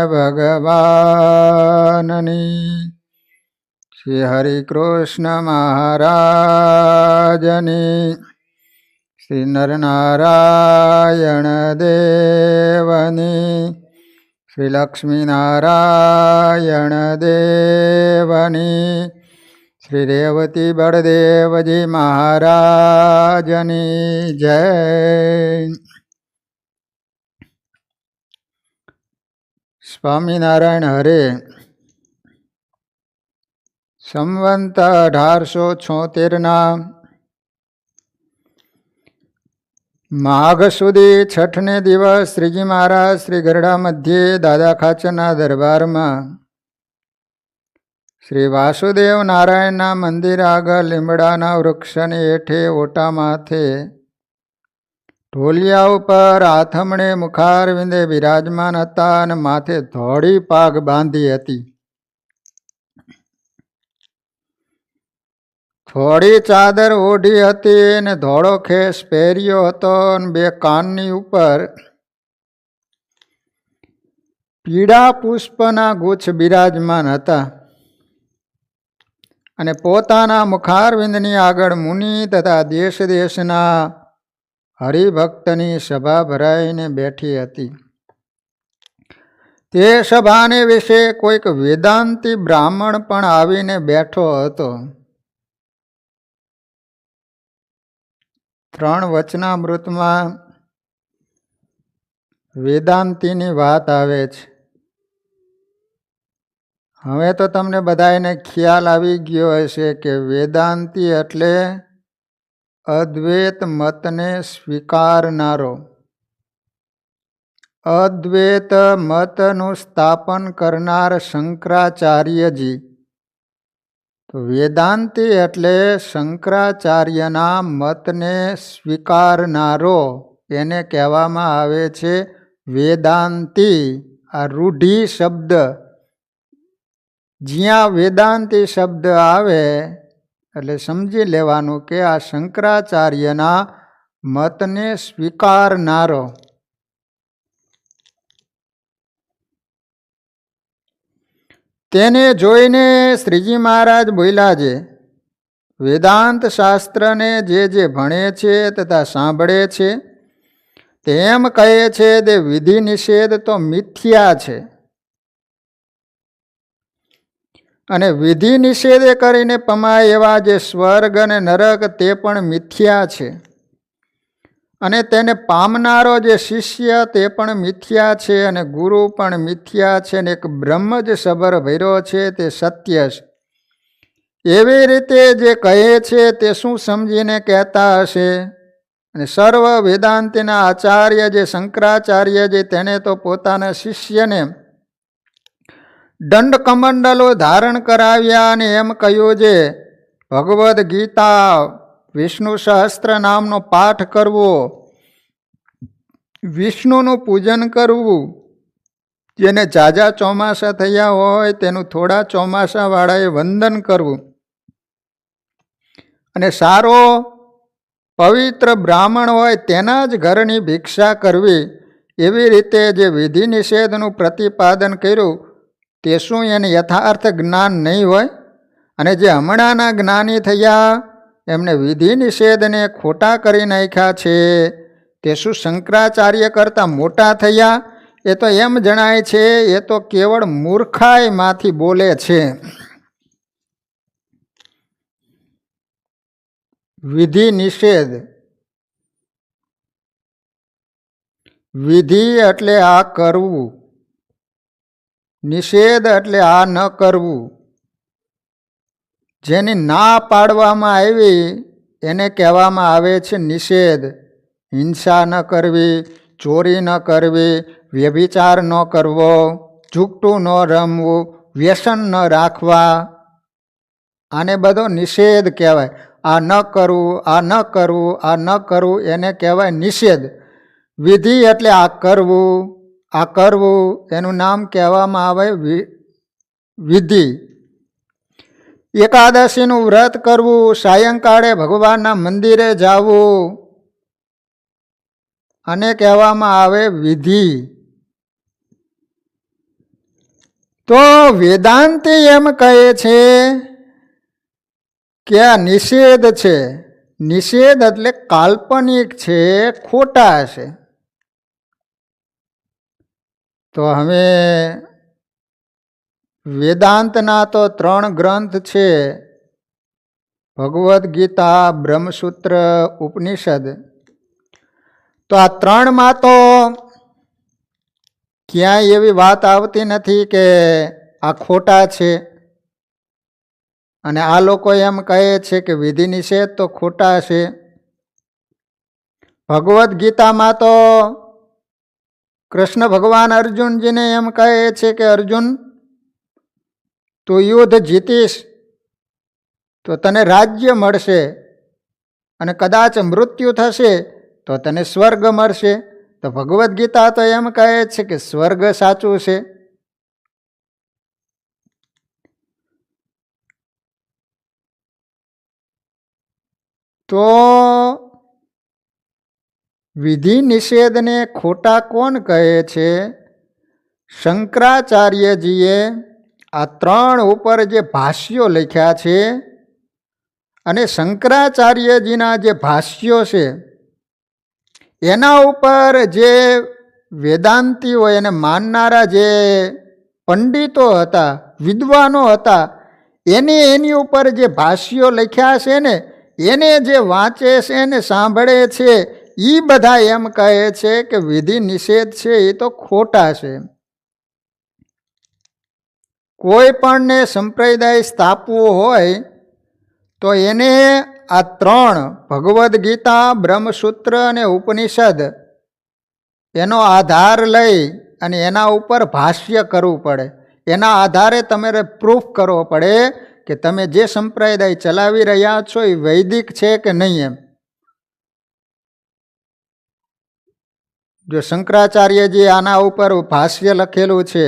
ભગવાનની. શ્રી હરિકૃષ્ણ મહારાજની. શ્રી નરનારાયણ દેવની. શ્રી લક્ષ્મીનારાયણ દેવની. શ્રી રેવતી બળદેવજી મહારાજની જય. સ્વામિનારાયણ હરે. સંવંત 1876 માઘ સુધી છઠને દિવસ શ્રીજી મહારાજ શ્રી ગરડા મધ્યે દાદા ખાચરના દરબારમાં શ્રી વાસુદેવ નારાયણના મંદિર આગળ લીમડાના વૃક્ષની હેઠે ઓટા માથે ઢોલિયા ઉપર આથમણે મુખારવિંદે બિરાજમાન હતા અને માથે ધોળી પાગ બાંધી હતી. થોડી ચાદર ઓઢી હતી અને ધોળો ખેસ પહેર્યો હતો અને બે કાનની ઉપર પીળા પુષ્પના ગુચ્છ બિરાજમાન હતા અને પોતાના મુખારવિંદની આગળ મુનિ તથા દેશ દેશના હરિભક્તની સભા ભરાઈને બેઠી હતી. તે સભાને વિશે કોઈક વેદાંતી બ્રાહ્મણ પણ આવીને બેઠો હતો. 3 વચનામૃતમાં વેદાંતીની વાત આવે છે. હવે તો તમને બધાને ખ્યાલ આવી ગયો હશે કે વેદાંતી એટલે અદ્વૈત મતને સ્વીકારનારો. અદ્વૈત મતનું સ્થાપન કરનાર શંકરાચાર્યજી. તો વેદાંતી એટલે શંકરાચાર્યના મતને સ્વીકારનારો, એને કહેવામાં આવે છે વેદાંતી. આ રૂઢિ શબ્દ, જ્યાં વેદાંતી શબ્દ આવે એટલે સમજી લેવાનું કે આ શંકરાચાર્યના મતને સ્વીકારનારો. તેને જોઈને શ્રીજી મહારાજ બોલ્યા છે, વેદાંત શાસ્ત્રને જે ભણે છે તથા સાંભળે છે તેમ કહે છે તે વિધિ નિષેધ તો મિથ્યા છે, અને વિધિ નિષેધે કરીને પમાય એવા જે સ્વર્ગ અને નરક તે પણ મિથ્યા છે, અને તેને પામનારો જે શિષ્ય તે પણ મિથ્યા છે, અને ગુરુ પણ મિથ્યા છે, અને એક બ્રહ્મ જ સબર ભર્યો છે તે સત્ય છે. એવી રીતે જે કહે છે તે શું સમજીને કહેતા હશે? અને સર્વ વેદાંતિના આચાર્ય જે શંકરાચાર્ય જે તેને તો પોતાના શિષ્યને દંડ કમંડલો ધારણ કરાવ્યા અને એમ કહ્યું છે ભગવદ્ ગીતા વિષ્ણુ સહસ્ત્ર નામનો પાઠ કરવો, વિષ્ણુનું પૂજન કરવું, જેને ઝાઝા ચોમાસા થયા હોય તેનું થોડા ચોમાસાવાળાએ વંદન કરવું, અને સારો પવિત્ર બ્રાહ્મણ હોય તેના જ ઘરની ભિક્ષા કરવી. એવી રીતે જે વિધિ નિષેધનું પ્રતિપાદન કર્યું તે શું એને યથાર્થ જ્ઞાન નહીં હોય? અને જે હમણાંના જ્ઞાની થયા એમને વિધિ નિષેધને ખોટા કરી નાખ્યા છે તે શું શંકરાચાર્ય કરતાં મોટા થયા? એ તો એમ જણાય છે એ તો કેવળ મૂર્ખાઈમાંથી બોલે છે. વિધિ નિષેધ, વિધિ એટલે આ કરવું, નિષેધ એટલે આ ન કરવું. જેની ના પાડવામાં આવી એને કહેવામાં આવે છે નિષેધ. હિંસા ન કરવી, ચોરી ન કરવી, વ્યભિચાર ન કરવો, ઝૂકટું ન રમવું, વ્યસન ન રાખવા, આને બધો નિષેધ કહેવાય. આ ન કરવું, આ ન કરવું, આ ન કરવું એને કહેવાય નિષેધ. વિધિ એટલે આ કરવું, આ કરવું, એનું નામ કહેવામાં આવે વિધિ. એકાદશીનું વ્રત કરવું, સાયંકાળે ભગવાનના મંદિરે જવું, આને કહેવામાં આવે વિધિ. તો વેદાંતિ એમ કહે છે કે આ નિષેધ છે. નિષેધ એટલે કાલ્પનિક છે, ખોટા છે. તો હવે વેદાંતના તો 3 ગ્રંથ છે, ભગવદ્ ગીતા, બ્રહ્મસૂત્ર, ઉપનિષદ. તો આ 3માં તો ક્યાંય એવી વાત આવતી નથી કે આ ખોટા છે. અને આ લોકો એમ કહે છે કે વિધિ નિષેધ તો ખોટા છે. ભગવદ્ ગીતામાં તો કૃષ્ણ ભગવાન અર્જુનજીને એમ કહે છે કે અર્જુન, તું યુદ્ધ જીતીશ તો તને રાજ્ય મળશે, અને કદાચ મૃત્યુ થશે તો તને સ્વર્ગ મળશે. તો ભગવદ્ ગીતા તો એમ કહે છે કે સ્વર્ગ સાચું છે. તો વિધિ નિષેધને ખોટા કોણ કહે છે? શંકરાચાર્યજીએ આ 3 ઉપર જે ભાષ્યો લખ્યા છે, અને શંકરાચાર્યજીના જે ભાષ્યો છે એના ઉપર જે વેદાંતીઓ એને માનનારા જે પંડિતો હતા, વિદ્વાનો હતા, એની ઉપર જે ભાષ્યો લખ્યા છે ને, એને જે વાંચે છે ને સાંભળે છે, એ બધા એમ કહે છે કે વિધિ નિષેધ છે એ તો ખોટા છે. કોઈ પણને સંપ્રદાય સ્થાપવો હોય તો એને આ 3 ભગવદ્ ગીતા, બ્રહ્મસૂત્ર અને ઉપનિષદ એનો આધાર લઈ અને એના ઉપર ભાષ્ય કરવું પડે. એના આધારે તમારે પ્રૂફ કરવો પડે કે તમે જે સંપ્રદાય ચલાવી રહ્યા છો એ વૈદિક છે કે નહીં. એમ જો શંકરાચાર્યજી આના ઉપર ભાષ્ય લખેલું છે,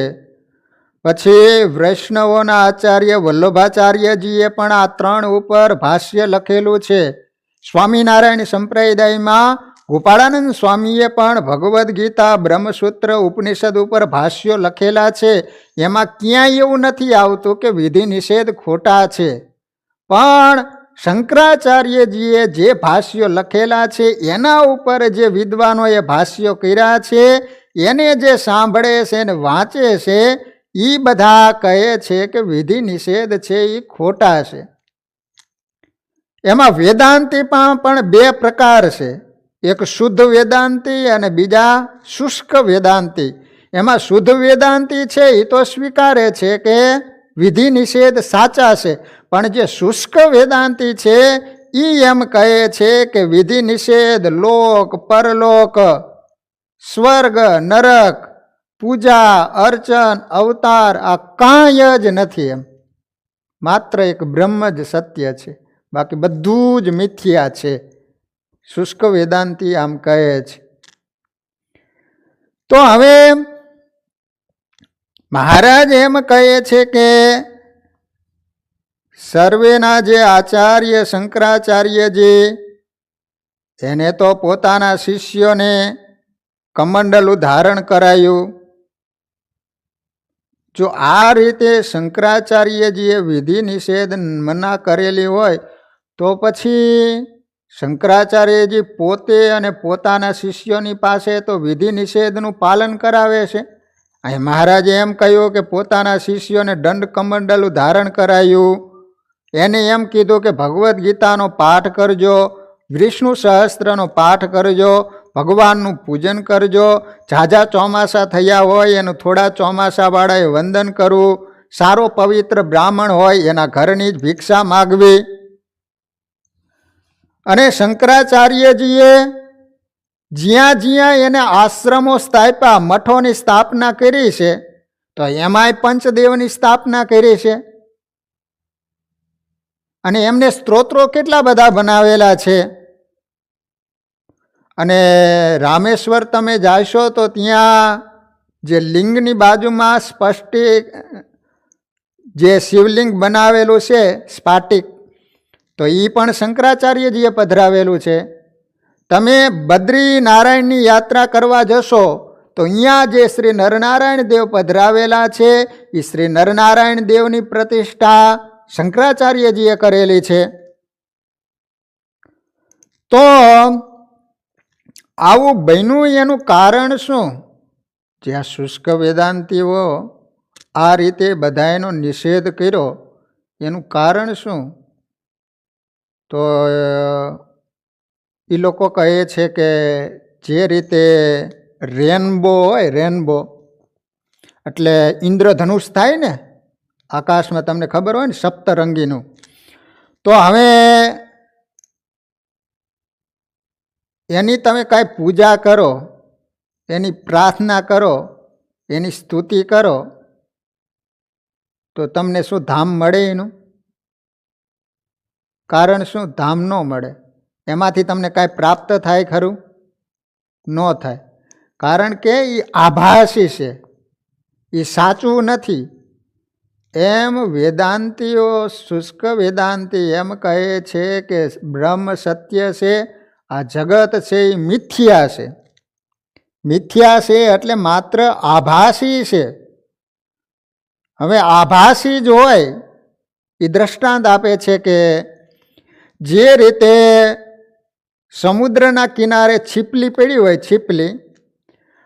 પછી વૈષ્ણવોના આચાર્ય વલ્લભાચાર્યજીએ પણ આ 3 ઉપર ભાષ્ય લખેલું છે. સ્વામિનારાયણ સંપ્રદાયમાં ગોપાળાનંદ સ્વામીએ પણ ભગવદ્ ગીતા, બ્રહ્મસૂત્ર, ઉપનિષદ ઉપર ભાષ્યો લખેલા છે. એમાં ક્યાંય એવું નથી આવતું કે વિધિ નિષેધ ખોટા છે. પણ શંકરાચાર્યજીએ જે ભાષ્યો લખેલા છે એના ઉપર જે વિદ્વાનોએ ભાષ્યો કર્યા છે, એને જે સાંભળે છે ને વાંચે છે, એ બધા કહે છે કે વિધિ નિષેધ છે એ ખોટા છે. એમાં વેદાંતિમાં પણ 2 પ્રકાર છે. એક શુદ્ધ વેદાંતિ અને બીજા શુષ્ક વેદાંતિ. એમાં શુદ્ધ વેદાંતિ છે એ તો સ્વીકારે છે કે વિધિ નિષેધ સાચા છે, પણ જે શુષ્ક વેદાંતિ છે એ એમ કહે છે કે વિધિ નિષેધ લોક, પરલોક, સ્વર્ગ, નરક, પૂજા, અર્ચન, અવતાર આ કાંઈ જ નથી. એમ માત્ર એક બ્રહ્મ જ સત્ય છે, બાકી બધું જ મિથ્યા છે. શુષ્ક વેદાંતિ આમ કહે છે. તો હવે મહારાજ એમ કહે છે કે સર્વેના જે આચાર્ય શંકરાચાર્યજી, એને તો પોતાના શિષ્યોને કમંડલું ધારણ કરાયું. જો આ રીતે શંકરાચાર્યજીએ વિધિ નિષેધ મના કરેલી હોય તો પછી શંકરાચાર્યજી પોતે અને પોતાના શિષ્યોની પાસે તો વિધિ નિષેધનું પાલન કરાવે છે. અહીં મહારાજે એમ કહ્યું કે પોતાના શિષ્યોને દંડ કમંડલું ધારણ કરાયું. એને એમ કીધું કે ભગવદ્ ગીતાનો પાઠ કરજો, વિષ્ણુ સહસ્ત્રનો પાઠ કરજો, ભગવાનનું પૂજન કરજો. ઝાઝા ચોમાસા થયા હોય એનું થોડા ચોમાસાવાળાએ વંદન કરવું. સારો પવિત્ર બ્રાહ્મણ હોય એના ઘરની જ ભિક્ષા માગવી. અને શંકરાચાર્યજીએ જ્યાં જ્યાં એને આશ્રમો સ્થાપ્યા, મઠોની સ્થાપના કરી છે, તો એમાંય પંચદેવની સ્થાપના કરી છે. અને એમને સ્ત્રોત્રો કેટલા બધા બનાવેલા છે. અને રામેશ્વર તમે જાશો તો ત્યાં જે લિંગની બાજુમાં સ્પષ્ટિક જે શિવલિંગ બનાવેલું છે સ્ફાટિક, તો એ પણ શંકરાચાર્યજીએ પધરાવેલું છે. તમે બદ્રી નારાયણની યાત્રા કરવા જશો તો અહીંયા જે શ્રી નરનારાયણ દેવ પધરાવેલા છે એ શ્રી નરનારાયણ દેવની પ્રતિષ્ઠા શંકરાચાર્યજીએ કરેલી છે. તો આવું બન્યું એનું કારણ શું? જે આ શુષ્ક વેદાંતિઓ આ રીતે બધાનો નિષેધ કર્યો એનું કારણ શું? તો એ લોકો કહે છે કે જે રીતે રેનબો હોય, રેનબો એટલે ઇન્દ્રધનુષ થાય ને આકાશમાં, તમને ખબર હોય ને સપ્તરંગીનું. તો હવે એની તમે કાંઈ પૂજા કરો, એની પ્રાર્થના કરો, એની સ્તુતિ કરો તો તમને શું ધામ મળે? એનું કારણ શું? ધામ ન મળે. એમાંથી તમને કાંઈ પ્રાપ્ત થાય ખરું? ન થાય. કારણ કે એ આભાસી છે, એ સાચું નથી. એમ વેદાંતિઓ, શુષ્ક વેદાંતિ એમ કહે છે કે બ્રહ્મ સત્ય છે, આ જગત છે એ મિથ્યા છે. મિથ્યા છે એટલે માત્ર આભાસી છે. હવે આભાસી જ હોય એ દ્રષ્ટાંત આપે છે કે જે રીતે સમુદ્રના કિનારે છીપલી પડી હોય, છીપલી,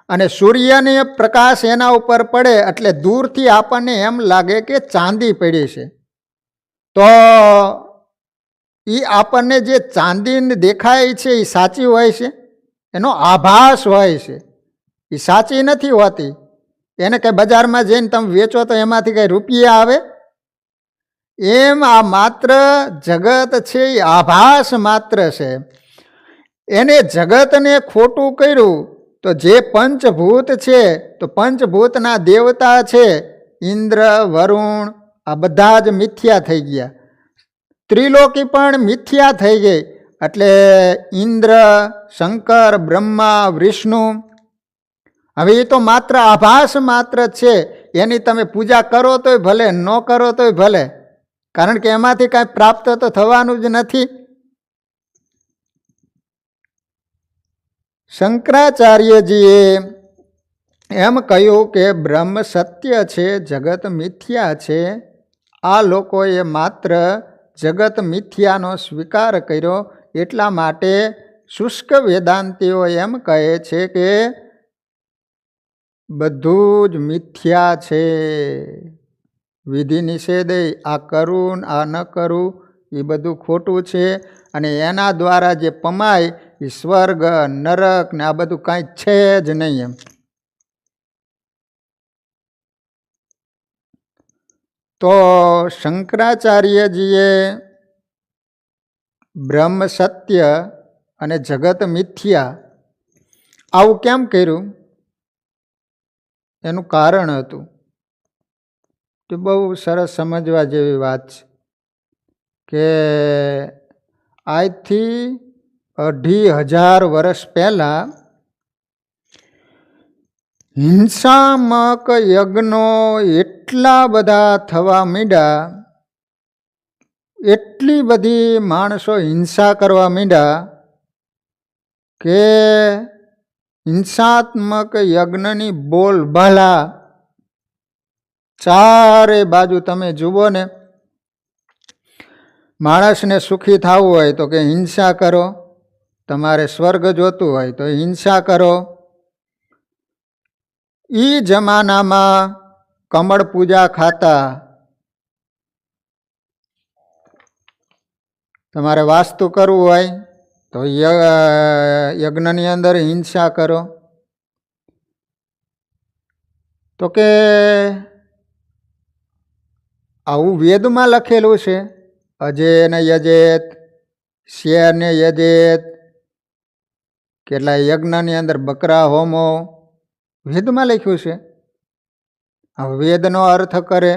અને સૂર્યનો પ્રકાશ એના ઉપર પડે એટલે દૂરથી આપણને એમ લાગે કે ચાંદી પડી છે. તો એ આપણને જે ચાંદી દેખાય છે એ સાચી હોય છે? એનો આભાસ હોય છે, એ સાચી નથી હોતી. એને કંઈ બજારમાં જઈને તમે વેચો તો એમાંથી કંઈ રૂપિયા આવે? એમ આ માત્ર જગત છે એ આભાસ માત્ર છે. એને જગતને ખોટું કર્યું તો જે પંચભૂત છે, તો પંચભૂતના દેવતા છે ઇન્દ્ર, વરુણ, આ બધા જ મિથ્યા થઈ ગયા. ત્રિલોકી પણ મિથ્યા થઈ ગઈ. એટલે ઇન્દ્ર, શંકર, બ્રહ્મા, વિષ્ણુ, હવે એ તો માત્ર આભાસ માત્ર છે. એની તમે પૂજા કરો તોય ભલે, ન કરો તોય ભલે, કારણ કે એમાંથી કાંઈ પ્રાપ્ત તો થવાનું જ નથી. શંકરાચાર્યજીએ એમ કહ્યું કે બ્રહ્મ સત્ય છે, જગત મિથ્યા છે. આ લોકોએ માત્ર જગત મિથ્યાનો સ્વીકાર કર્યો. એટલા માટે શુષ્ક વેદાંતિઓ એમ કહે છે કે બધું જ મિથ્યા છે. વિધિ નિષેધે આ કરું આ ન કરું એ બધું ખોટું છે. અને એના દ્વારા જે પમાય એ સ્વર્ગ, નરક ને આ બધું કાંઈ છે જ નહીં. એમ તો શંકરાચાર્યજીએ બ્રહ્મ સત્ય અને જગત મિથ્યા આવું કેમ કર્યું? એનું કારણ હતું. તો બહુ સરસ સમજવા જેવી વાત છે કે આજથી 2500 વર્ષ પહેલાં હિંસામક યજ્ઞો એટલા બધા થવા માંડ્યા, એટલી બધી માણસો હિંસા કરવા માંડ્યા કે હિંસાત્મક યજ્ઞની બોલબાલા ચારે બાજુ તમે જુઓ ને. માણસને સુખી થવું હોય તો કે હિંસા કરો, તમારે સ્વર્ગ જોતું હોય તો હિંસા કરો. એ જમાનામાં કમળ પૂજા ખાતા, તમારે વાસ્તુ કરવું હોય તો યજ્ઞની અંદર હિંસા કરો. તો કે આવું વેદમાં લખેલું છે. અજેને યજેત, શેરને યજેત, કેટલા યજ્ઞની અંદર બકરા હોમો, વેદમાં લખ્યું છે. હવે વેદનો અર્થ કરે,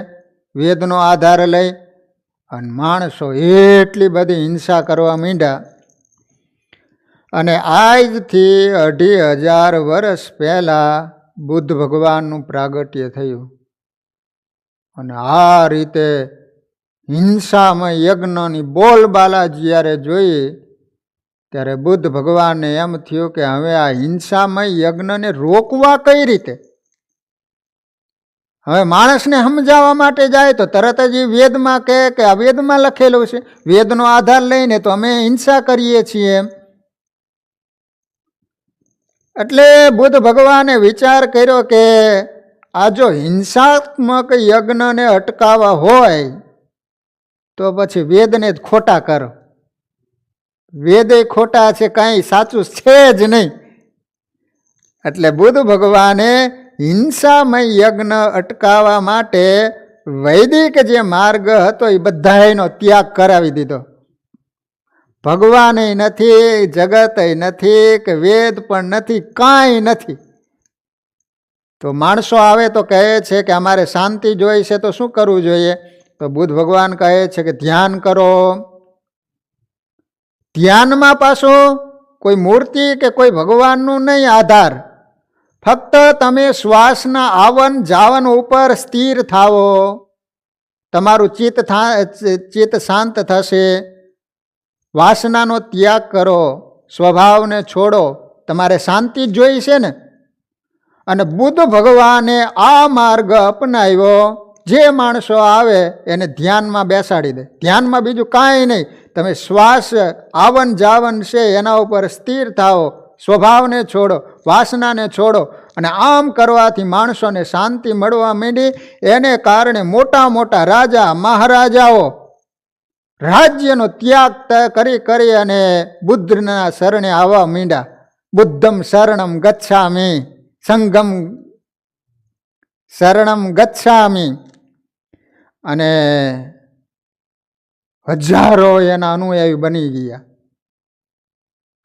વેદનો આધાર લઈ અને માણસો એટલી બધી હિંસા કરવા માંડ્યા. અને આજથી 2500 વર્ષ પહેલાં બુદ્ધ ભગવાનનું પ્રાગટ્ય થયું. અને આ રીતે હિંસામય યજ્ઞની બોલબાલા જ્યારે જોઈએ ત્યારે બુદ્ધ ભગવાનને એમ થયું કે હવે આ હિંસામય યજ્ઞને રોકવા કઈ રીતે? હવે માણસને સમજાવવા માટે જાય તો તરત જ વેદમાં કહે કે આ વેદમાં લખેલું છે, વેદનો આધાર લઈને તો અમે હિંસા કરીએ છીએ એમ. એટલે બુદ્ધ ભગવાને વિચાર કર્યો કે આ જો હિંસાત્મક યજ્ઞને અટકાવવા હોય તો પછી વેદને જ ખોટા કરો. વેદ ખોટા છે, કાંઈ સાચું છે જ નહીં. એટલે બુદ્ધ ભગવાને હિંસામય યજ્ઞ અટકાવવા માટે વૈદિક જે માર્ગ હતો એ બધાનો ત્યાગ કરાવી દીધો. ભગવાન નથી, જગત નથી, કે વેદ પણ નથી, કાંઈ નથી. તો માણસો આવે તો કહે છે કે અમારે શાંતિ જોઈએ છે, તો શું કરવું જોઈએ? તો બુદ્ધ ભગવાન કહે છે કે ધ્યાન કરો. ધ્યાનમાં પાછું કોઈ મૂર્તિ કે કોઈ ભગવાનનું નહીં આધાર, ફક્ત તમે શ્વાસના આવન જાવન ઉપર સ્થિર થાવો. તમારું ચિત્ત શાંત થશે. વાસનાનો ત્યાગ કરો, સ્વભાવને છોડો. તમારે શાંતિ જ જોઈ છે ને. અને બુદ્ધ ભગવાને આ માર્ગ અપનાવ્યો. જે માણસો આવે એને ધ્યાનમાં બેસાડી દે. ધ્યાનમાં બીજું કાંઈ નહીં, તમે શ્વાસ આવન જાવન છે એના ઉપર સ્થિર થાઓ, સ્વભાવને છોડો, વાસનાને છોડો. અને આમ કરવાથી માણસોને શાંતિ મળવા માંડી. એને કારણે મોટા મોટા રાજા મહારાજાઓ રાજ્યનો ત્યાગ કરી અને બુદ્ધના શરણે આવવા માંડ્યા. બુદ્ધમ શરણમ ગચ્છામિ, સંઘમ શરણમ ગચ્છામિ. અને હજારો એના અનુયાયી બની ગયા.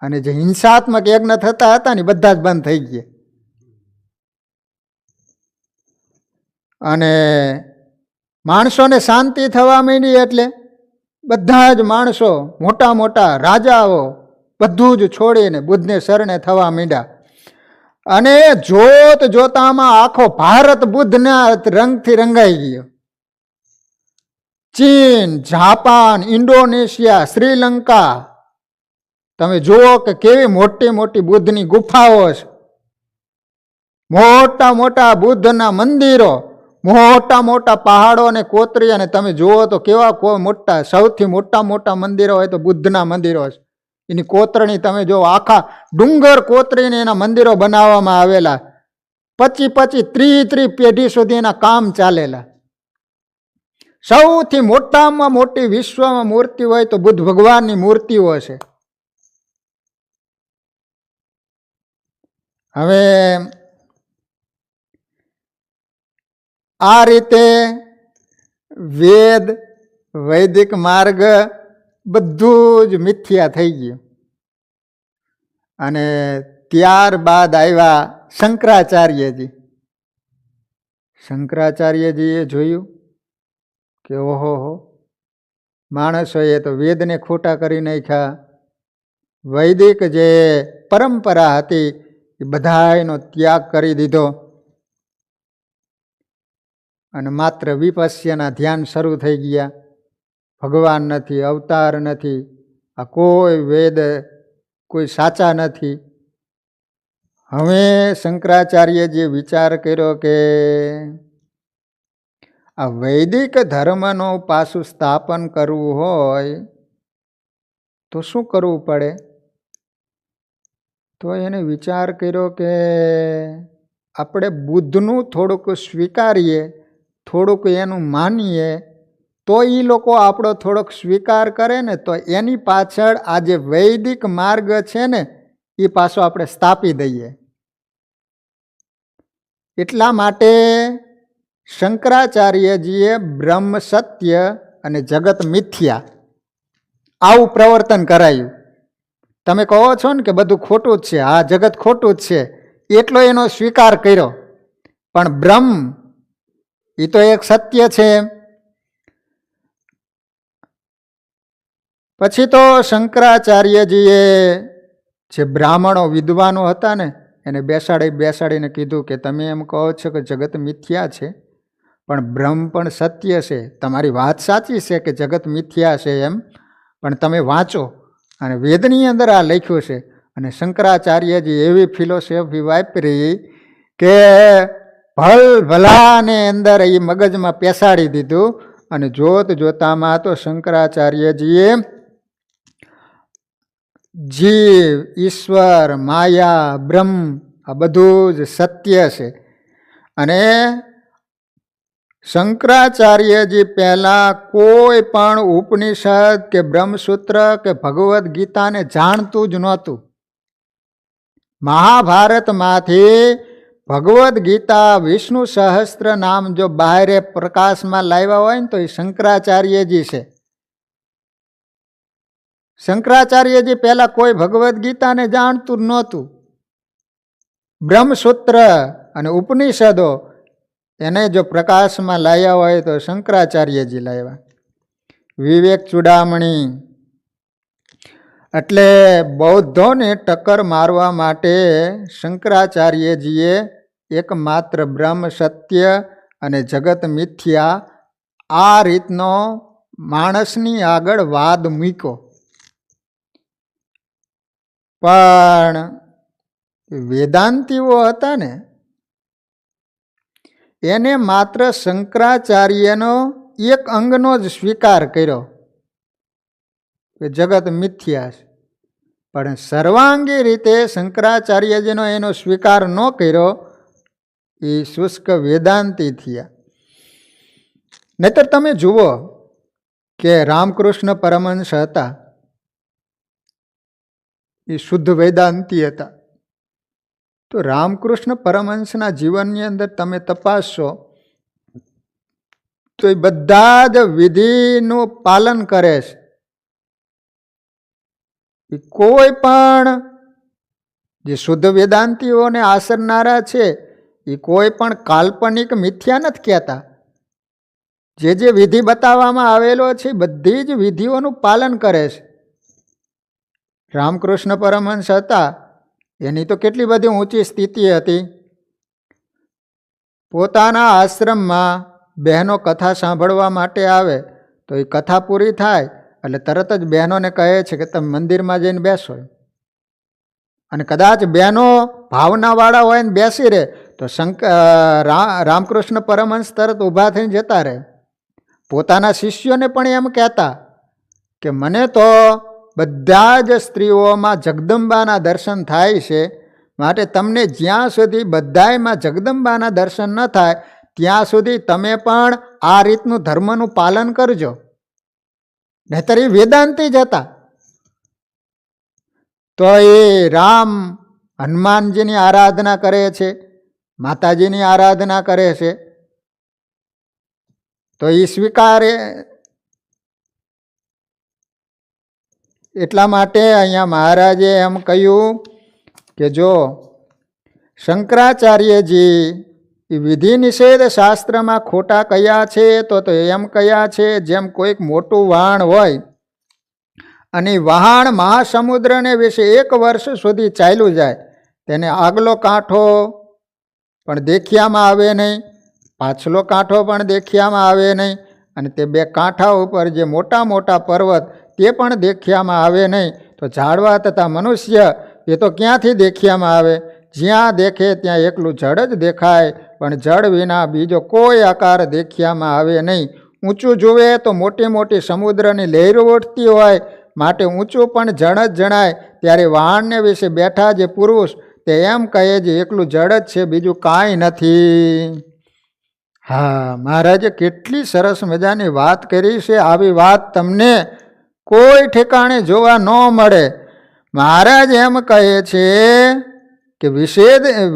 અને જે હિંસાત્મક યજ્ઞ થતા હતા ને બધા જ બંધ થઈ ગયા. અને માણસોને શાંતિ થવા માંડી એટલે બધા જ માણસો, મોટા મોટા રાજાઓ બધું જ છોડીને બુદ્ધને શરણે થવા માંડ્યા. અને જોત જોતામાં આખો ભારત બુદ્ધના રંગથી રંગાઈ ગયો. ચીન, જાપાન, ઇન્ડોનેશિયા, શ્રીલંકા, તમે જુઓ કે કેવી મોટી મોટી બુદ્ધની ગુફાઓ છે, મોટા મોટા બુદ્ધના મંદિરો, મોટા મોટા પહાડો અને કોતરી. અને તમે જુઓ તો કેવા મોટા, સૌથી મોટા મોટા મંદિરો હોય તો બુદ્ધના મંદિરો છે. એની કોતરણી તમે જો, આખા ડુંગર કોતરીને એના મંદિરો બનાવવામાં આવેલા. 25 30 પેઢી સુધી એના કામ ચાલેલા. સૌથી મોટામાં મોટી વિશ્વમાં મૂર્તિ હોય તો બુદ્ધ ભગવાનની મૂર્તિઓ છે. હવે આ રીતે વેદ, વૈદિક માર્ગ બધું જ મિથ્યા થઈ ગયું. અને ત્યારબાદ આવ્યા શંકરાચાર્યજી. શંકરાચાર્યજીએ જોયું કે ઓહો, માણસોએ તો વેદને ખોટા કરી નાખ્યા. વૈદિક જે પરંપરા હતી એ બધાનો ત્યાગ કરી દીધો. અને માત્ર વિપસ્યના ધ્યાન શરૂ થઈ ગયા. ભગવાન નથી, અવતાર નથી, આ કોઈ વેદ કોઈ સાચા નથી. હવે શંકરાચાર્યજીએ વિચાર કર્યો કે આ વૈદિક ધર્મનું પાછું સ્થાપન કરવું હોય તો શું કરવું પડે? તો એને વિચાર કર્યો કે આપણે બુદ્ધનું થોડુંક સ્વીકારીએ, થોડુંક એનું માનીએ, તો એ લોકો આપણો થોડોક સ્વીકાર કરે ને તો એની પાછળ આ જે વૈદિક માર્ગ છે ને એ પાછો આપણે સ્થાપી દઈએ. એટલા માટે શંકરાચાર્યજીએ બ્રહ્મ સત્ય અને જગત મિથ્યા આવું પ્રવર્તન કરાયું. તમે કહો છો ને કે બધું ખોટું જ છે, હા જગત ખોટું જ છે, એટલો એનો સ્વીકાર કર્યો. પણ બ્રહ્મ એ તો એક સત્ય છે. પછી તો શંકરાચાર્યજીએ જે બ્રાહ્મણો વિદ્વાનો હતા ને એને બેસાડીને કીધું કે તમે એમ કહો છો કે જગત મિથ્યા છે, પણ બ્રહ્મ પણ સત્ય છે. તમારી વાત સાચી છે કે જગત મિથ્યા છે એમ, પણ તમે વાંચો અને વેદની અંદર આ લખ્યું છે. અને શંકરાચાર્યજી એવી ફિલોસોફી વાપરી કે ભલાને અંદર એ મગજમાં પેસાડી દીધું. અને જોતામાં તો શંકરાચાર્યજીએ જીવ, ઈશ્વર, માયા, બ્રહ્મ આ બધું જ સત્ય છે. અને શંકરાચાર્યજી પહેલા કોઈ પણ ઉપનિષદ કે બ્રહ્મસૂત્ર કે ભગવદ્ ગીતાને જાણતું જ નહોતું. મહાભારતમાંથી ભગવદ્ ગીતા, વિષ્ણુ સહસ્ત્ર નામ જો બહાર પ્રકાશમાં લાવ્યા હોય ને તો એ શંકરાચાર્યજી છે. શંકરાચાર્યજી પહેલા કોઈ ભગવદ્ ગીતાને જાણતું જ નહોતું. બ્રહ્મસૂત્ર અને ઉપનિષદો એને જો પ્રકાશમાં લાવ્યા હોય તો શંકરાચાર્યજી લાવ્યા. વિવેક ચૂડામણી એટલે બૌદ્ધોને ટક્કર મારવા માટે શંકરાચાર્યજીએ એકમાત્ર બ્રહ્મ સત્ય અને જગત મિથ્યા આ રીતનો માણસની આગળ વાદ મૂક્યો. પણ વેદાંતીઓ હતા ને એને માત્ર શંકરાચાર્યનો એક અંગનો જ સ્વીકાર કર્યો કે જગત મિથ્યા છે. પણ સર્વાંગી રીતે શંકરાચાર્યજીનો એનો સ્વીકાર ન કર્યો એ શુષ્ક વેદાંતી થયા. નહીતર તમે જુઓ કે રામકૃષ્ણ પરમહંસ હતા એ શુદ્ધ વેદાંતી હતા. તો રામકૃષ્ણ પરમહંસના જીવનની અંદર તમે તપાસશો તો એ બધા જ વિધિનું પાલન કરે છે. કોઈ પણ જે શુદ્ધ વેદાંતીઓને આશરનારા છે એ કોઈ પણ કાલ્પનિક મિથ્યા નથી કહેતા. જે વિધિ બતાવવામાં આવેલો છે બધી જ વિધિઓનું પાલન કરે છે. રામકૃષ્ણ પરમહંસ હતા એની તો કેટલી બધી ઊંચી સ્થિતિ હતી. પોતાના આશ્રમમાં બહેનો કથા સાંભળવા માટે આવે તો એ કથા પૂરી થાય એટલે તરત જ બહેનોને કહે છે કે તમે મંદિરમાં જઈને બેસો. અને કદાચ બહેનો ભાવનાવાળા હોય ને બેસી રહે તો રામકૃષ્ણ પરમહંસ તરત ઊભા થઈને જતા રહે. પોતાના શિષ્યોને પણ એમ કહેતા કે મને તો બધા જ સ્ત્રીઓમાં જગદંબાના દર્શન થાય છે, માટે તમને જ્યાં સુધી બધાયમાં જગદંબાના દર્શન ન થાય ત્યાં સુધી તમે પણ આ રીતનું ધર્મનું પાલન કરજો. નહીતર એ વેદાંતી જ હતા. તો એ રામ હનુમાનજીની આરાધના કરે છે, માતાજીની આરાધના કરે છે, તો એ સ્વીકારે. એટલા માટે અહીંયા મહારાજે એમ કહ્યું કે જો શંકરાચાર્યજી એ વિધિ નિષેધ શાસ્ત્રમાં ખોટા કયા છે તો એમ કયા છે જેમ કોઈક મોટું વહાણ હોય અને વહાણ મહાસમુદ્રને વિશે 1 વર્ષ સુધી ચાલ્યું જાય, તેને આગલો કાંઠો પણ દેખ્યામાં આવે નહીં, પાછલો કાંઠો પણ દેખ્યામાં આવે નહીં, અને તે 2 કાંઠા ઉપર જે મોટા મોટા પર્વત તે પણ દેખ્યામાં આવે નહીં. તો ઝાડવા તથા મનુષ્ય એ તો ક્યાંથી દેખ્યામાં આવે? જ્યાં દેખે ત્યાં એકલું જળ જ દેખાય, પણ જળ વિના બીજો કોઈ આકાર દેખ્યામાં આવે નહીં. ઊંચું જુએ તો મોટી મોટી સમુદ્રની લહેરો ઉઠતી હોય, માટે ઊંચું પણ જળ જ જણાય. ત્યારે વહાણને વિશે બેઠા જે પુરુષ તે એમ કહે છે એકલું જળ જ છે, બીજું કાંઈ નથી. હા, મહારાજે કેટલી સરસ મજાની વાત કરી છે. આવી વાત તમને કોઈ ઠેકાણે જોવા ન મળે. મહારાજ એમ કહે છે કે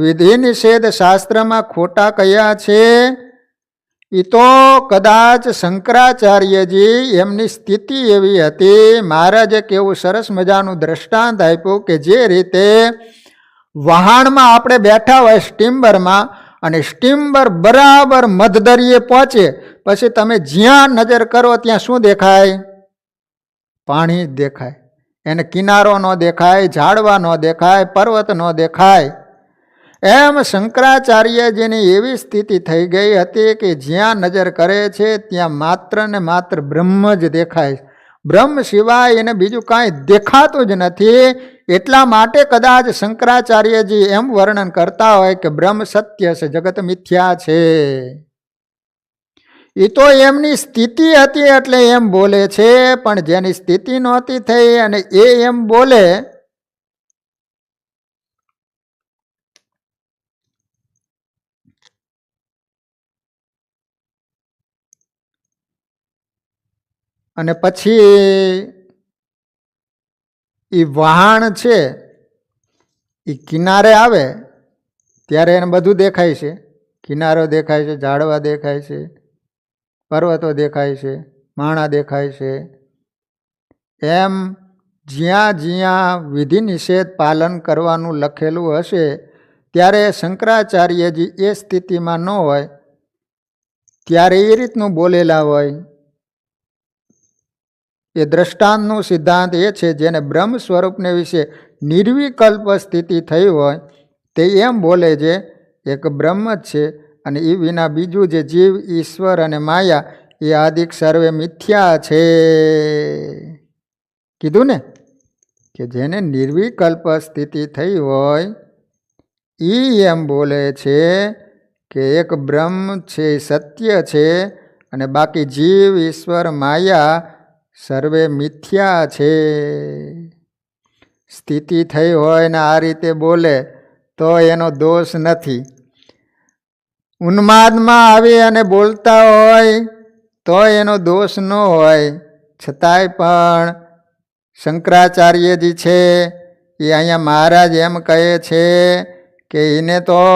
વિધિ નિષેધ શાસ્ત્રમાં ખોટા કયા છે એ તો કદાચ શંકરાચાર્યજી એમની સ્થિતિ એવી હતી. મહારાજે કેવું સરસ મજાનું દ્રષ્ટાંત આપ્યું કે જે રીતે વહાણમાં આપણે બેઠા હોય સ્ટીમરમાં, અને સ્ટીમર બરાબર મધદરિયે પહોંચે પછી તમે જ્યાં નજર કરો ત્યાં શું દેખાય? પાણી જ દેખાય. એને કિનારો ન દેખાય, ઝાડવા ન દેખાય, પર્વત ન દેખાય. એમ શંકરાચાર્યજીની એવી સ્થિતિ થઈ ગઈ હતી કે જ્યાં નજર કરે છે ત્યાં માત્ર ને માત્ર બ્રહ્મ જ દેખાય. બ્રહ્મ સિવાય એને બીજું કાંઈ દેખાતું જ નથી. એટલા માટે કદાચ શંકરાચાર્યજી એમ વર્ણન કરતા હોય કે બ્રહ્મ સત્ય છે, જગત મિથ્યા છે. એ તો એમની સ્થિતિ હતી એટલે એમ બોલે છે, પણ જેની સ્થિતિ નહોતી થઈ અને એ એમ બોલે અને પછી એ વહાણ છે એ કિનારે આવે ત્યારે એને બધું દેખાય છે. કિનારો દેખાય છે, ઝાડવા દેખાય છે, પર્વતો દેખાય છે, માણા દેખાય છે. એમ જ્યાં જ્યાં વિધિ નિષેધ પાલન કરવાનું લખેલું હશે ત્યારે શંકરાચાર્યજી એ સ્થિતિમાં ન હોય ત્યારે એ રીતનું બોલેલા હોય. એ દ્રષ્ટાંતનું સિદ્ધાંત એ છે, જેને બ્રહ્મ સ્વરૂપને વિશે નિર્વિકલ્પ સ્થિતિ થઈ હોય તે એમ બોલે છે એક બ્રહ્મ જ છે અને એ વિના બીજું જે જીવ, ઈશ્વર અને માયા એ આદિક સર્વે મિથ્યા છે. કીધું ને કે જેને નિર્વિકલ્પ સ્થિતિ થઈ હોય એ એમ બોલે છે કે એક બ્રહ્મ છે, સત્ય છે અને બાકી જીવ, ઈશ્વર, માયા સર્વે મિથ્યા છે. સ્થિતિ થઈ હોય ને આ રીતે બોલે તો એનો દોષ નથી. ઉન્માદમાં આવી અને બોલતા હોય તો એનો દોષ ન હોય. છતાંય પણ શંકરાચાર્યજી છે એ અહીંયા મહારાજ એમ કહે છે કે એને તો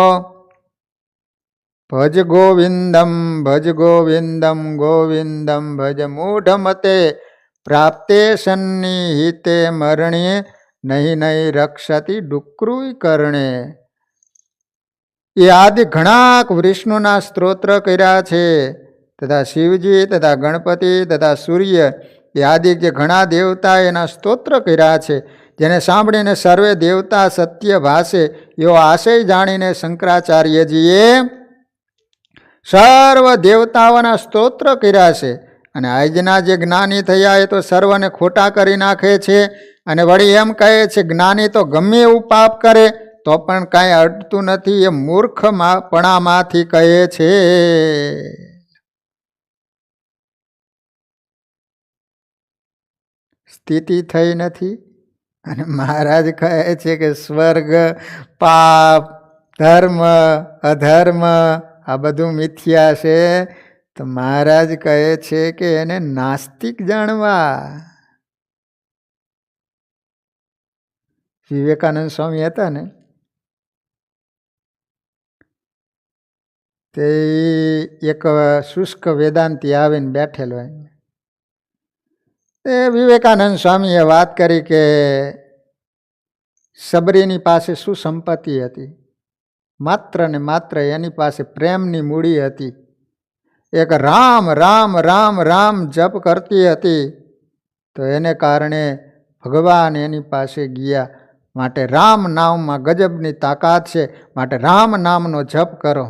ભજ ગોવિંદમ ગોવિંદમ ભજ મૂઢમતે પ્રાપ્તે સન્નિહિતે મરણે નહીં રક્ષતી ડુક્રુય કરણે. એ આદિ ઘણા વિષ્ણુના સ્તોત્ર કર્યા છે, તથા શિવજી તથા ગણપતિ તથા સૂર્ય એ આદિ જે ઘણા દેવતા એના સ્તોત્ર કર્યા છે, જેને સાંભળીને સર્વે દેવતા સત્ય ભાષે એવો આશય જાણીને શંકરાચાર્યજીએ સર્વ દેવતાઓના સ્તોત્ર કર્યા છે. અને આજના જે જ્ઞાની થયા એ તો સર્વને ખોટા કરી નાખે છે અને વળી એમ કહે છે જ્ઞાની તો ગમે એવું પાપ કરે તો પણ કાંઈ અડતું નથી. એ મૂર્ખપણામાંથી કહે છે. સ્થિતિ થઈ નથી અને મહારાજ કહે છે કે સ્વર્ગ, પાપ, ધર્મ, અધર્મ આ બધું મિથ્યા છે. તો મહારાજ કહે છે કે એને નાસ્તિક જાણવા. વિવેકાનંદ સ્વામી હતા ને તે એક શુષ્ક વેદાંતી આવીને બેઠેલો. એ વિવેકાનંદ સ્વામીએ વાત કરી કે સબરીની પાસે શું સંપત્તિ હતી? માત્ર ને માત્ર એની પાસે પ્રેમની મૂડી હતી. એક રામ રામ રામ રામ જપ કરતી હતી તો એને કારણે ભગવાન એની પાસે ગયા. માટે રામ નામમાં ગજબની તાકાત છે, માટે રામ નામનો જપ કરો.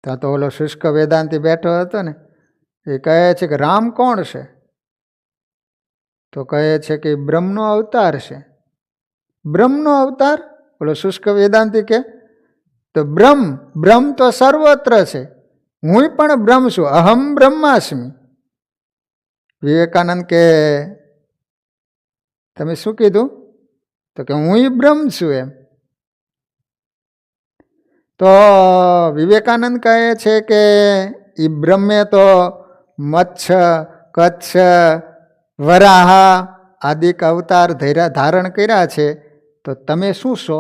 ત્યાં તો ઓલો શુષ્ક વેદાંતી બેઠો હતો ને એ કહે છે કે રામ કોણ છે? તો કહે છે કે બ્રહ્મનો અવતાર છે. બ્રહ્મનો અવતાર? ઓલો શુષ્ક વેદાંતી કે તો બ્રહ્મ તો સર્વત્ર છે, હું પણ બ્રહ્મ છું, અહમ બ્રહ્માસ્મિ. વિવેકાનંદ કે તમે શું કીધું? તો કે હું બ્રહ્મ છું એમ. તો વિવેકાનંદ કહે છે કે એ બ્રહ્મે તો મત્સ્ય, કચ્છ, વરાહા આદિક અવતાર ધારણ કર્યા છે. તો તમે શું છો?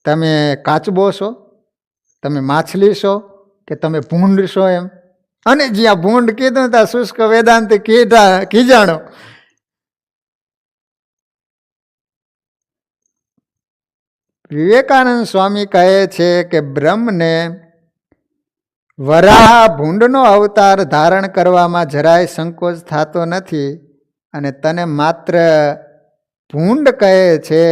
તમે કાચબો છો? તમે માછલી છો? કે તમે ભૂંડ છો એમ? અને જ્યાં ભૂંડ કીધું ત્યાં શુષ્ક વેદાંત કીજાણો. વિવેકાનંદ સ્વામી કહે છે કે બ્રહ્મને વરાહ ભૂંડનો અવતાર ધારણ કરવામાં જરાય સંકોચ થતો નથી. અને તને માત્ર ભૂંડ કહે છે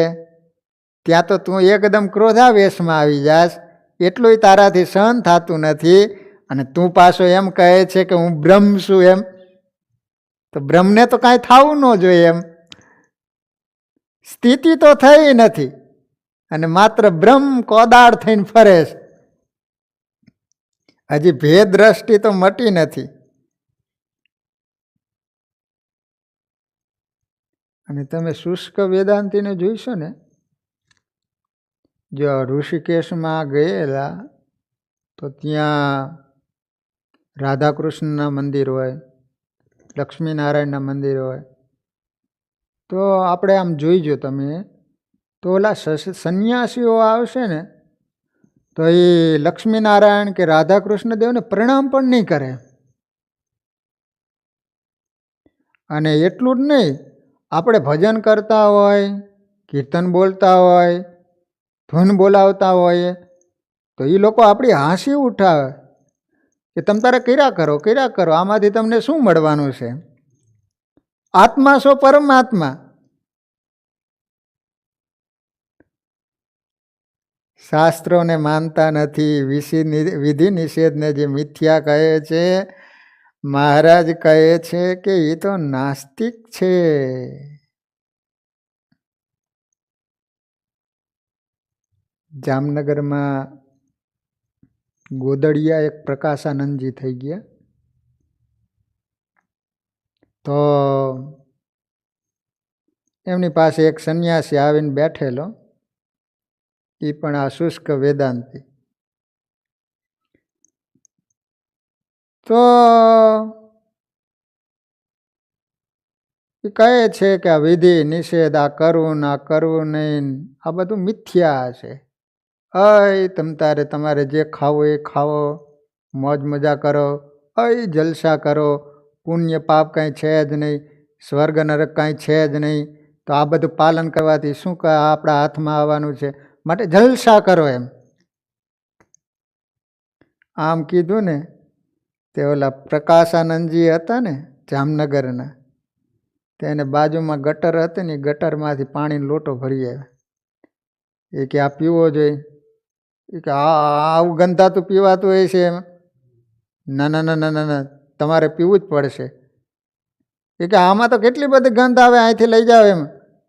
ત્યાં તો તું એકદમ ક્રોધાવેશમાં આવી જાસ, એટલું તારાથી સહન થતું નથી. અને તું પાછો એમ કહે છે કે હું બ્રહ્મ છું એમ. તો બ્રહ્મને તો કાંઈ થવું ન જોઈએ એમ. સ્થિતિ તો થઈ નથી અને માત્ર બ્રહ્મ કોદાળ થઈને ફરે છે. હજી ભેદ દ્રષ્ટિ તો મટી નથી. અને તમે શુષ્ક વેદાંતિને જોઈશો ને, જો ઋષિકેશમાં ગયેલા તો ત્યાં રાધાકૃષ્ણના મંદિર હોય, લક્ષ્મીનારાયણના મંદિર હોય, તો આપણે આમ જોઈજો તમે તો ઓલા સંન્યાસીઓ આવશે ને તો એ લક્ષ્મીનારાયણ કે રાધાકૃષ્ણ દેવને પ્રણામ પણ નહીં કરે. અને એટલું જ નહીં, આપણે ભજન કરતા હોય, કીર્તન બોલતા હોય, ધૂન બોલાવતા હોય તો એ લોકો આપણી હાંસી ઉઠાવે કે તમ તારે કર્યા કરો, આમાંથી તમને શું મળવાનું છે? આત્મા છો પરમાત્મા. શાસ્ત્રોને માનતા નથી, વિધિ નિષેધને જે મિથ્યા કહે છે, મહારાજ કહે છે કે એ તો નાસ્તિક છે. જામનગરમાં ગોદડિયા એક પ્રકાશાનંદજી થઈ ગયા. તો એમની પાસે એક સંન્યાસી આવીને બેઠેલો, એ પણ આ શુષ્ક વેદાંતિ. તો એ કહે છે કે આ વિધિ નિષેધ, આ કરવું નહીં, આ બધું મિથ્યા છે. તમ તારે તમારે જે ખાવો એ ખાવો, મોજ મજા કરો, જલસા કરો, પુણ્ય પાપ કાંઈ છે જ નહીં, સ્વર્ગ નરક કાંઈ છે જ નહીં. તો આ બધું પાલન કરવાથી શું આપણા હાથમાં આવવાનું છે? માટે જલસા કરો એમ. આમ કીધું ને તે ઓલા પ્રકાશાનંદજી હતા ને જામનગરના, તેને બાજુમાં ગટર હતી ને, ગટરમાંથી પાણીનો લોટો ભરી આવ્યા. એ કે આ પીવો જોઈએ. એ કે આવું ગંધાતું પીવાતું હોય છે એમ? ના ના ના ના ના, તમારે પીવું જ પડશે. એ કે આમાં તો કેટલી બધી ગંધ આવે, અહીંથી લઈ જાઓ એમ.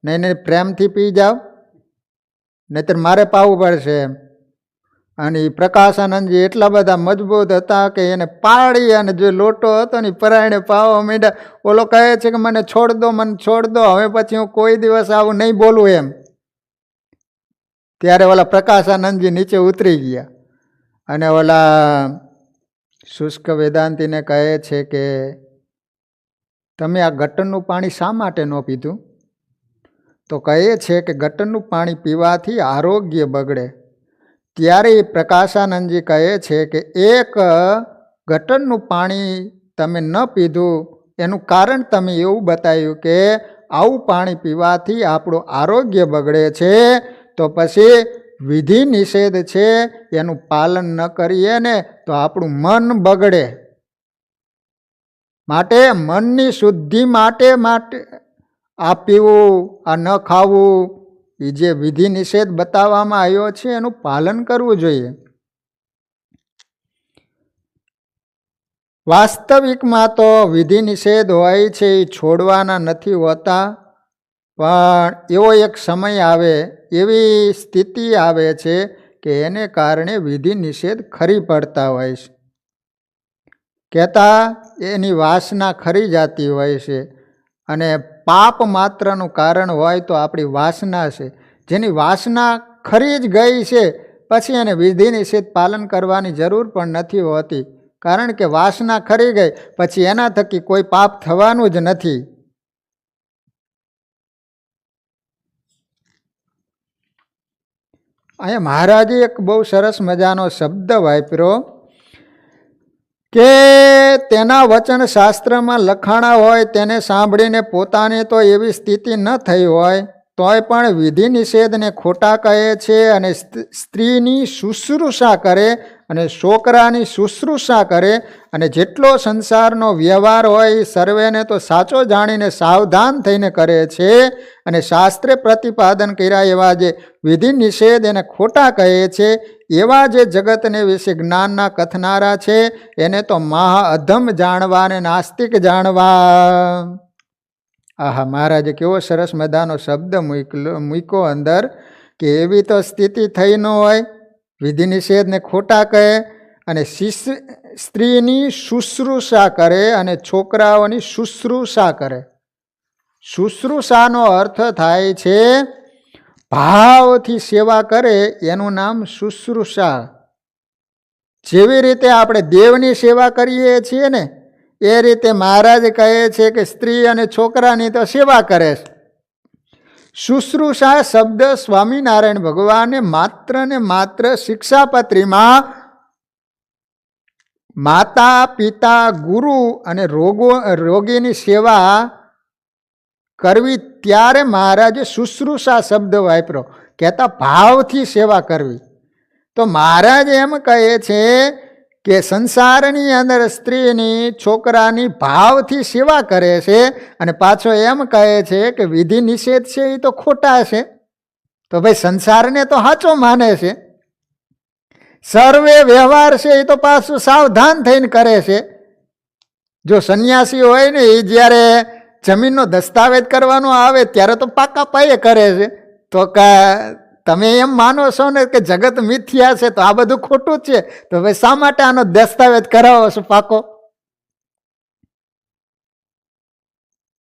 નહીં, પ્રેમથી પી જાઓ, નહીતર મારે પાવું પડશે એમ. અને એ પ્રકાશાનંદજી એટલા બધા મજબૂત હતા કે એને પાડી અને જે લોટો હતો ને પરાયણે પાવા માંડ્યા. ઓલો કહે છે કે મને છોડ દો, હવે પછી હું કોઈ દિવસ આવું નહીં બોલું એમ. ત્યારે ઓલા પ્રકાશાનંદજી નીચે ઉતરી ગયા અને ઓલા શુષ્ક વેદાંતિને કહે છે કે તમે આ ગટરનું પાણી શા માટે ન પીધું? તો કહે છે કે ગટરનું પાણી પીવાથી આરોગ્ય બગડે. ત્યારે પ્રકાશાનંદજી કહે છે કે એક ગટરનું પાણી તમે ન પીધું એનું કારણ તમે એવું બતાવ્યું કે આવું પાણી પીવાથી આપણું આરોગ્ય બગડે છે. તો પછી વિધિ નિષેધ છે એનું પાલન ન કરીએ ને તો આપણું મન બગડે. માટે મનની શુદ્ધિ માટે આ પીવું, આ ન ખાવું, એ જે વિધિ નિષેધ બતાવવામાં આવ્યો છે એનું પાલન કરવું જોઈએ. વાસ્તવિકમાં તો વિધિ નિષેધ હોય છે એ છોડવાના નથી હોતા, પણ એવો એક સમય આવે, એવી સ્થિતિ આવે છે કે એને કારણે વિધિ નિષેધ ખરી પડતા હોય છે. કહેતા એની વાસના ખરી જતી હોય છે. અને પાપ માત્રનું કારણ હોય તો આપણી વાસના છે. જેની વાસના ખરી જ ગઈ છે પછી એને વિધિ નિષેધ પાલન કરવાની જરૂર પણ નથી હોતી, કારણ કે વાસના ખરી ગઈ પછી એના થકી કોઈ પાપ થવાનું જ નથી. અહીંયા મહારાજે એક બહુ સરસ મજાનો શબ્દ વાપર્યો કે તેના વચન શાસ્ત્રમાં લખાણા હોય તેને સાંભળીને પોતાને તો એવી સ્થિતિ ન થઈ હોય તોય પણ વિધિ નિષેધને ખોટા કહે છે અને સ્ત્રીની શુશ્રૂષા કરે અને છોકરાની શુશ્રૂષા કરે અને જેટલો સંસારનો વ્યવહાર હોય એ સર્વેને તો સાચો જાણીને સાવધાન થઈને કરે છે અને શાસ્ત્રે પ્રતિપાદન કર્યા એવા જે વિધિ નિષેધ એને ખોટા કહે છે એવા જે જગતને વિશે જ્ઞાનના કથનારા છે એને તો મહા અધમ જાણવા અને નાસ્તિક જાણવા. આહા, મહારાજે કેવો સરસ મજાનો શબ્દ મૂક્યો અંદર કે એવી તો સ્થિતિ થઈ ન હોય, વિધિ નિષેધને ખોટા કહે અને સ્ત્રીની શુશ્રૂષા કરે અને છોકરાઓની શુશ્રૂષા કરે. શુશ્રૂષાનો અર્થ થાય છે ભાવથી સેવા કરે, એનું નામ શુશ્રૂષા. જેવી રીતે આપણે દેવની સેવા કરીએ છીએ ને એ રીતે મહારાજ કહે છે કે સ્ત્રી અને છોકરાની તો સેવા કરે છે. શુશ્રૂષા શબ્દ સ્વામિનારાયણ ભગવાને માત્ર ને માત્ર શિક્ષાપત્રીમાં માતા પિતા ગુરુ અને રોગીની સેવા કરવી ત્યારે મહારાજે શુશ્રૂષા શબ્દ વાપર્યો, કહેતા ભાવથી સેવા કરવી. તો મહારાજ એમ કહે છે કે સંસારની અંદર સ્ત્રીની છોકરાની ભાવથી સેવા કરે છે અને પાછો એમ કહે છે કે વિધિ નિષેધ છે એ તો ખોટા છે. તો ભાઈ સંસારને તો સાચો માને છે, સર્વે વ્યવહાર છે એ તો પાછું સાવધાન થઈને કરે છે. જો સંન્યાસી હોય ને એ જ્યારે જમીનનો દસ્તાવેજ કરવાનો આવે ત્યારે તો પાકા પાયે કરે છે. તો તમે એમ માનો છો ને કે જગત મિથ્યા છે તો આ બધું ખોટું જ છે, તો ભાઈ શા માટે આનો દસ્તાવેજ કરાવો છો પાકો?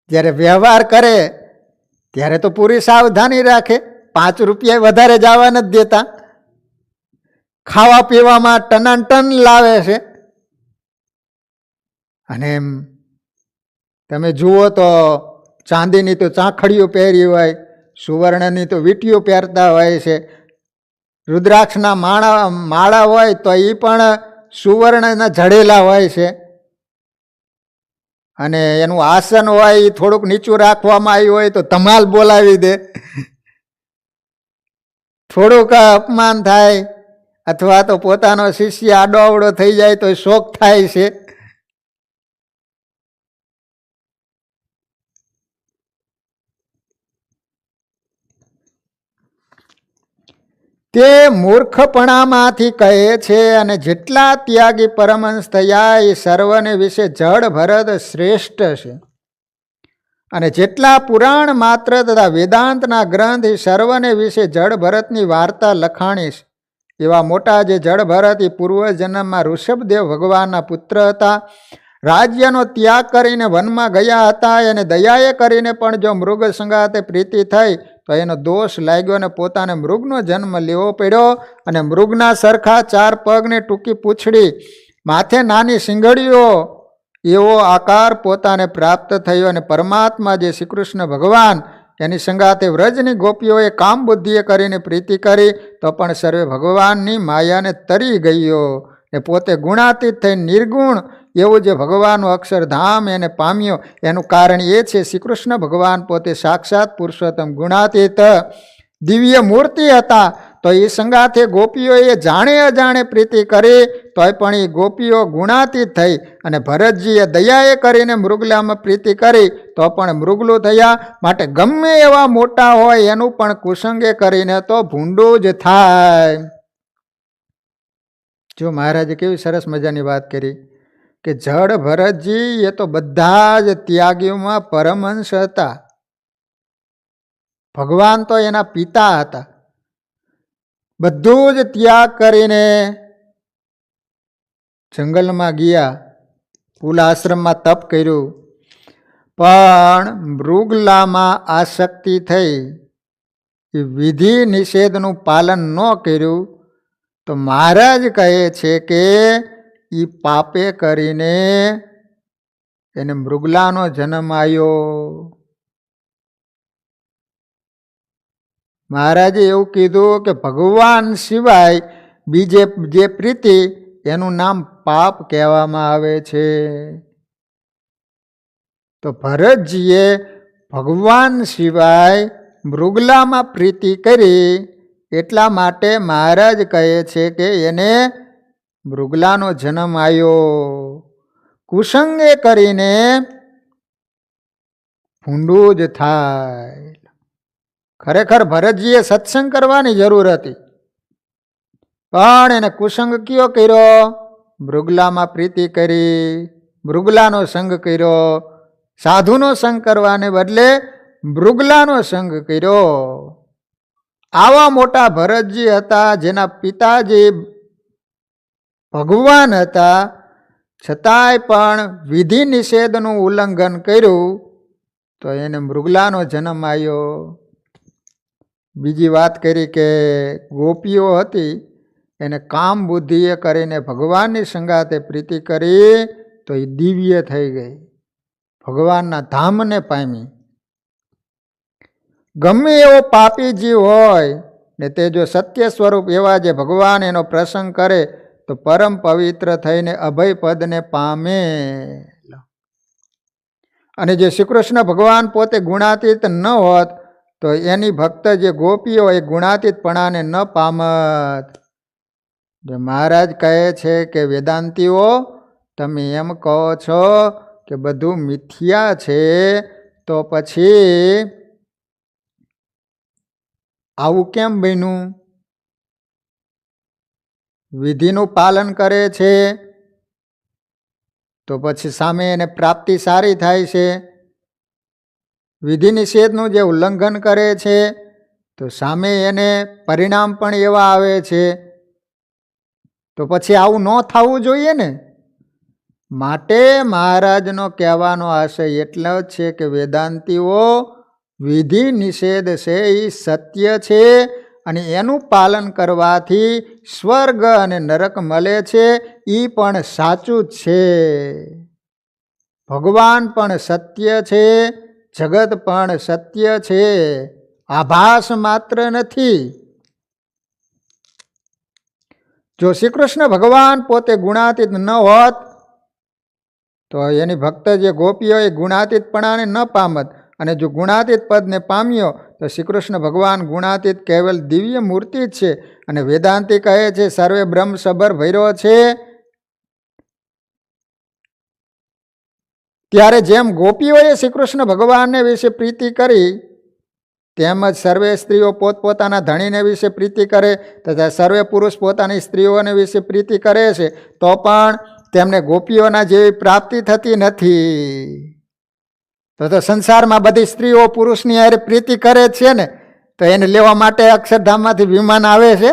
જ્યારે વ્યવહાર કરે ત્યારે તો પૂરી સાવધાની રાખે, 5 રૂપિયા વધારે જવા નથી દેતા, ખાવા પીવામાં ટનાન ટન લાવે છે. અને તમે જુઓ તો ચાંદીની તો ચાંખડીઓ પહેરી હોય, સુવર્ણની તો વીંટીઓ પહેરતા હોય છે, રુદ્રાક્ષના માળા હોય તો એ પણ સુવર્ણના જડેલા હોય છે. અને એનું આસન હોય એ થોડુંક નીચું રાખવામાં આવ્યું હોય તો ધમાલ બોલાવી દે, થોડુંક અપમાન થાય અથવા તો પોતાનો શિષ્ય આડો અવડો થઈ જાય તો શોક થાય છે. તે મૂર્ખપણામાંથી કહે છે અને જેટલા ત્યાગી પરમહંસ થયા એ સર્વને વિશે જડ ભરત શ્રેષ્ઠ છે. અને જેટલા પુરાણ માત્ર તથા વેદાંતના ગ્રંથ એ સર્વને વિશે જડ ભરતની વાર્તા લખાણી છે. એવા મોટા જે જડ ભરત એ પૂર્વજન્મમાં ઋષભદેવ ભગવાનના પુત્ર હતા. રાજ્યનો ત્યાગ કરીને વનમાં ગયા હતા અને દયાએ કરીને પણ જો મૃગ સંગાતે પ્રીતિ થઈ તો એનો દોષ લાગ્યો અને પોતાને મૃગનો જન્મ લેવો પડ્યો. અને મૃગના સરખા 4 પગને ટૂંકી પૂંછડી, માથે નાની સિંગડીઓ એવો આકાર પોતાને પ્રાપ્ત થયો. અને પરમાત્મા જે શ્રી કૃષ્ણ ભગવાન એની સંગાતે વ્રજની ગોપીઓએ કામ બુદ્ધિએ કરીને પ્રીતિ કરી તો પણ સર્વે ભગવાનની માયાને તરી ગયો ને પોતે ગુણાતીત થઈ નિર્ગુણ એવું જે ભગવાનનું અક્ષરધામ એને પામ્યો. એનું કારણ એ છે શ્રી કૃષ્ણ ભગવાન પોતે સાક્ષાત પુરુષોત્તમ ગુણાતીત દિવ્ય મૂર્તિ હતા. તો એ સંગાથે ગોપીઓએ જાણે અજાણે પ્રીતિ કરી તોય પણ એ ગોપીઓ ગુણાતીત થઈ. અને ભરતજીએ દયાએ કરીને મૃગલામાં પ્રીતિ કરી તો પણ મૃગલું થયા. માટે ગમે એવા મોટા હોય એનું પણ કુસંગે કરીને તો ભૂંડું જ થાય. જો મહારાજે કેવી સરસ મજાની વાત કરી કે જડ ભરતજી એ તો બધા જ ત્યાગીઓમાં પરમહંસ હતા. ભગવાન તો એના પિતા હતા. બધું જ ત્યાગ કરીને જંગલમાં ગયા, કુલ આશ્રમમાં તપ કર્યું, પણ મૃગલામાં આસક્તિ થઈ, એ વિધિ નિષેધનું પાલન ન કર્યું તો મહારાજ કહે છે કે એ પાપે કરીને એને મૃગલાનો જન્મ આવ્યો. મહારાજે એવું કીધું કે ભગવાન સિવાય બીજે જે પ્રીતિ એનું નામ પાપ કહેવામાં આવે છે. તો ભરતજીએ ભગવાન સિવાય મૃગલામાં પ્રીતિ કરી એટલા માટે મહારાજ કહે છે કે એને મૃગલાનો જન્મ આવ્યો. કુસંગે કરીને ભૂંડું જ થાય. ખરેખર ભરતજીએ સત્સંગ કરવાની જરૂર હતી. પણ એને કુસંગ કયો કર્યો? મૃગલામાં પ્રીતિ કરી, મૃગલાનો સંગ કર્યો. સાધુનો સંગ કરવાને બદલે મૃગલાનો સંગ કર્યો. આવા મોટા ભરતજી હતા, જેના પિતાજી ભગવાન હતા, છતાંય પણ વિધિ નિષેધનું ઉલ્લંઘન કર્યું તો એને મૃગલાનો જન્મ આવ્યો. બીજી વાત કરી કે ગોપીઓ હતી એને કામ બુદ્ધિએ કરીને ભગવાનની સંગાતે પ્રીતિ કરી તો એ દિવ્ય થઈ ગઈ, ભગવાનના ધામને પામી. ગમે એવો પાપી જીવ હોય ને તે જો સત્ય સ્વરૂપ એવા જે ભગવાન એનો પ્રસંગ કરે તો પરમ પવિત્ર થઈને અભય પદને પામે. અને જે શ્રી કૃષ્ણ ભગવાન પોતે ગુણાતીત ન હોત તો એની ભક્ત જે ગોપીઓ એ ગુણાતીતપણાને ન પામત. જે મહારાજ કહે છે કે વેદાંતીઓ તમે એમ કહો છો કે બધું મિથ્યા છે, તો પછી આવું કેમ બન્યું? વિધિનું પાલન કરે છે તો પછી સામે એને પ્રાપ્તિ સારી થાય છે. વિધિ નિષેધનું જે ઉલ્લંઘન કરે છે તો સામે એને પરિણામ પણ એવા આવે છે. તો પછી આવું ન થવું જોઈએ ને. માટે મહારાજનો કહેવાનો આશય એટલો જ છે કે વેદાંતીઓ વિધિ નિષેધ છે એ સત્ય છે અને એનું પાલન કરવાથી સ્વર્ગ અને નરક મળે છે, એ પણ સાચું જ છે. ભગવાન પણ સત્ય છે, જગત પણ સત્ય છે, આભાસ માત્ર નથી. જો શ્રી કૃષ્ણ ભગવાન પોતે ગુણાતીત ન હોત તો એની ભક્ત જે ગોપીઓ એ ગુણાતીતપણાને ન પામત, અને જો ગુણાતીત પદને પામ્યો તો શ્રી કૃષ્ણ ભગવાન ગુણાતીત કેવલ દિવ્ય મૂર્તિ જ છે. અને વેદાંતી કહે છે સર્વે બ્રહ્મ સબર ભર્યો છે. ત્યારે જેમ ગોપીઓએ શ્રી કૃષ્ણ ભગવાનને વિશે પ્રીતિ કરી તેમજ સર્વે સ્ત્રીઓ પોતપોતાના ધણીને વિશે પ્રીતિ કરે તથા સર્વે પુરુષ પોતાની સ્ત્રીઓને વિશે પ્રીતિ કરે છે, તો પણ તેમને ગોપીઓના જેવી પ્રાપ્તિ થતી નથી. તો સંસારમાં બધી સ્ત્રીઓ પુરુષની હારે પ્રીતિ કરે છે ને, તો એને લેવા માટે અક્ષરધામમાંથી વિમાન આવે છે.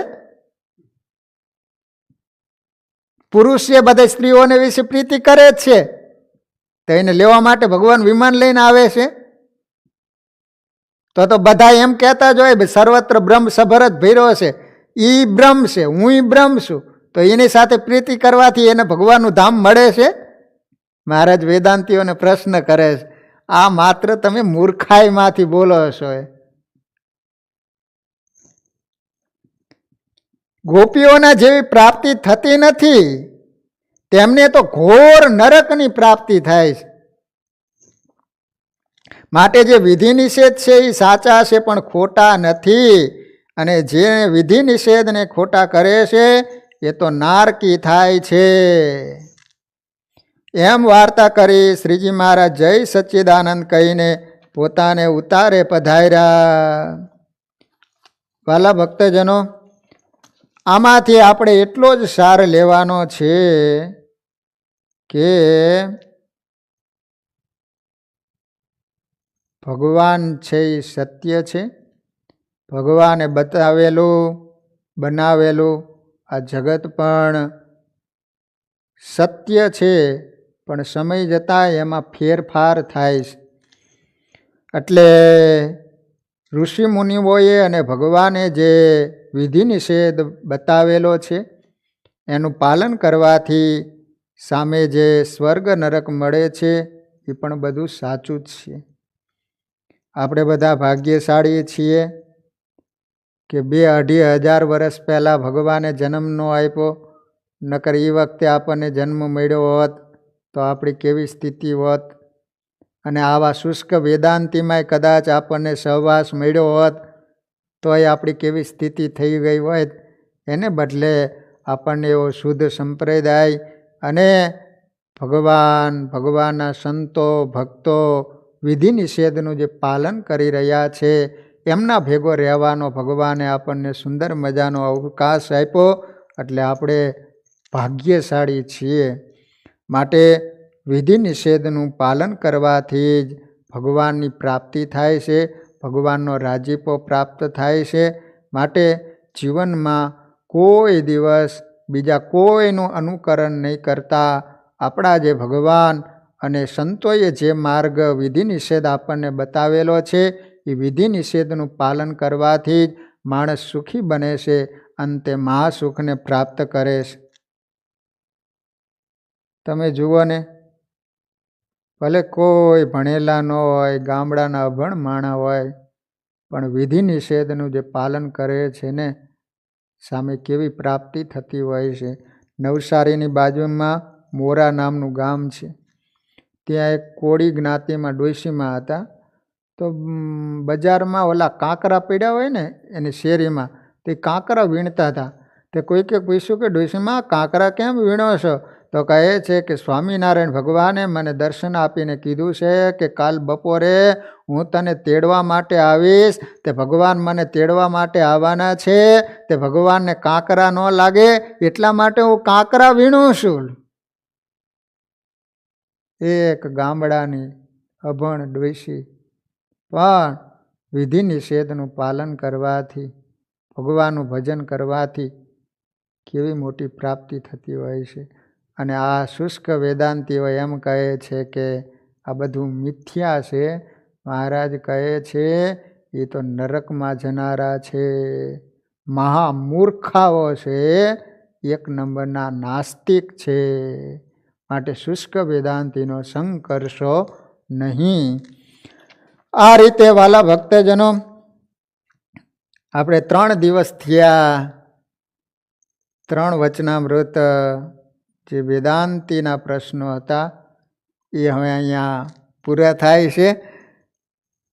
પુરુષે બધી સ્ત્રીઓને વિશે પ્રીતિ કરે જ છે, તો એને લેવા માટે ભગવાન વિમાન લઈને આવે છે. તો બધા એમ કહેતા જ હોય સર્વત્ર બ્રહ્મ સભર જ ભર્યો છે, ઈ બ્રહ્મ છે, હું બ્રહ્મ છું, તો એની સાથે પ્રીતિ કરવાથી એને ભગવાનનું ધામ મળે છે. મહારાજ વેદાંતીઓને પ્રશ્ન કરે છે, આ માત્ર તમે મૂર્ખાઈમાંથી બોલો છો. ગોપીઓના જેવી પ્રાપ્તિ થતી નથી, તેમને તો ઘોર નરકની પ્રાપ્તિ થાય છે. માટે જે વિધિ નિષેધ છે એ સાચા છે પણ ખોટા નથી, અને જે વિધિ નિષેધને ખોટા કરે છે એ તો નારકી થાય છે. એમ વાર્તા કરી શ્રીજી મહારાજ જય સચ્ચિદાનંદ કહીને પોતાને ઉતારે પધાર્યા. વાલા ભક્તજનો, આમાંથી આપણે એટલો જ સાર લેવાનો છે કે ભગવાન છે એ સત્ય છે. ભગવાને બતાવેલું બનાવેલું આ જગત પણ સત્ય છે, પણ સમય જતાં એમાં ફેરફાર થાય છે. એટલે ઋષિ મુનિઓએ અને ભગવાને જે વિધિ નિષેધ બતાવેલો છે એનું પાલન કરવાથી સામે જે સ્વર્ગ નરક મળે છે એ પણ બધું સાચું જ છે. આપણે બધા ભાગ્યશાળી છીએ કે 2-2,500 વર્ષ પહેલાં ભગવાને જન્મ ન આપ્યો, નકર એ વખતે આપણને જન્મ મળ્યો હોત તો આપણી કેવી સ્થિતિ હોત. અને આવા શુષ્ક વેદાંતિમાંય કદાચ આપણને સહવાસ મળ્યો હોત તોય આપણી કેવી સ્થિતિ થઈ ગઈ હોય. એને બદલે આપણને એવો શુદ્ધ સંપ્રદાય અને ભગવાનના સંતો ભક્તો વિધિ નિષેધનું જે પાલન કરી રહ્યા છે એમના ભેગો રહેવાનો ભગવાને આપણને સુંદર મજાનો અવકાશ આપ્યો. એટલે આપણે ભાગ્યશાળી છીએ. માટે વિધિ નિષેધનું પાલન કરવાથી જ ભગવાનની પ્રાપ્તિ થાય છે, ભગવાનનો રાજીપો પ્રાપ્ત થાય છે. માટે જીવનમાં કોઈ દિવસ બીજા કોઈનું અનુકરણ નહીં કરતા આપણા જે ભગવાન અને સંતોએ જે માર્ગ વિધિ નિષેધ આપણને બતાવેલો છે એ વિધિ નિષેધનું પાલન કરવાથી જ માણસ સુખી બને છે, અંતે મહાસુખને પ્રાપ્ત કરે છે. તમે જુઓ ને, ભલે કોઈ ભણેલા ન હોય, ગામડાના અભણ માણા હોય, પણ વિધિ નિષેધનું જે પાલન કરે છે ને, સામે કેવી પ્રાપ્તિ થતી હોય છે. નવસારીની બાજુમાં મોરા નામનું ગામ છે. ત્યાં એક કોળી જ્ઞાતિમાં ડોશીમાં હતા. તો બજારમાં ઓલા કાંકરા પડ્યા હોય ને એની શેરીમાં, તે કાંકરા વીણતા હતા. તે કોઈકે પૂછ્યું કે ડોશીમાં કાંકરા કેમ વીણો છો? તો કહે છે કે સ્વામિનારાયણ ભગવાને મને દર્શન આપીને કીધું છે કે કાલ બપોરે હું તને તેડવા માટે આવીશ. તે ભગવાન મને તેડવા માટે આવવાના છે. તે ભગવાનને કાંકરા ન લાગે એટલા માટે હું કાંકરા વીણું છું. એક ગામડાની અભણ ડોશી પણ વિધિ નિષેધનું પાલન કરવાથી, ભગવાનનું ભજન કરવાથી કેવી મોટી પ્રાપ્તિ થતી હોય છે. અને આ શુષ્ક વેદાંતિઓ એમ કહે છે કે આ બધું મિથ્યા છે. મહારાજ કહે છે એ તો નરકમાં જનારા છે, મહામૂર્ખાઓ છે, એક નંબરના નાસ્તિક છે. માટે શુષ્ક વેદાંતિનો સંગ કરશો નહીં. આ રીતે વાલા ભક્તજનો, આપણે 3 દિવસ થયા. 3 વચનામૃત જે વેદાંતિના પ્રશ્નો હતા એ હવે અહીંયા પૂરા થાય છે.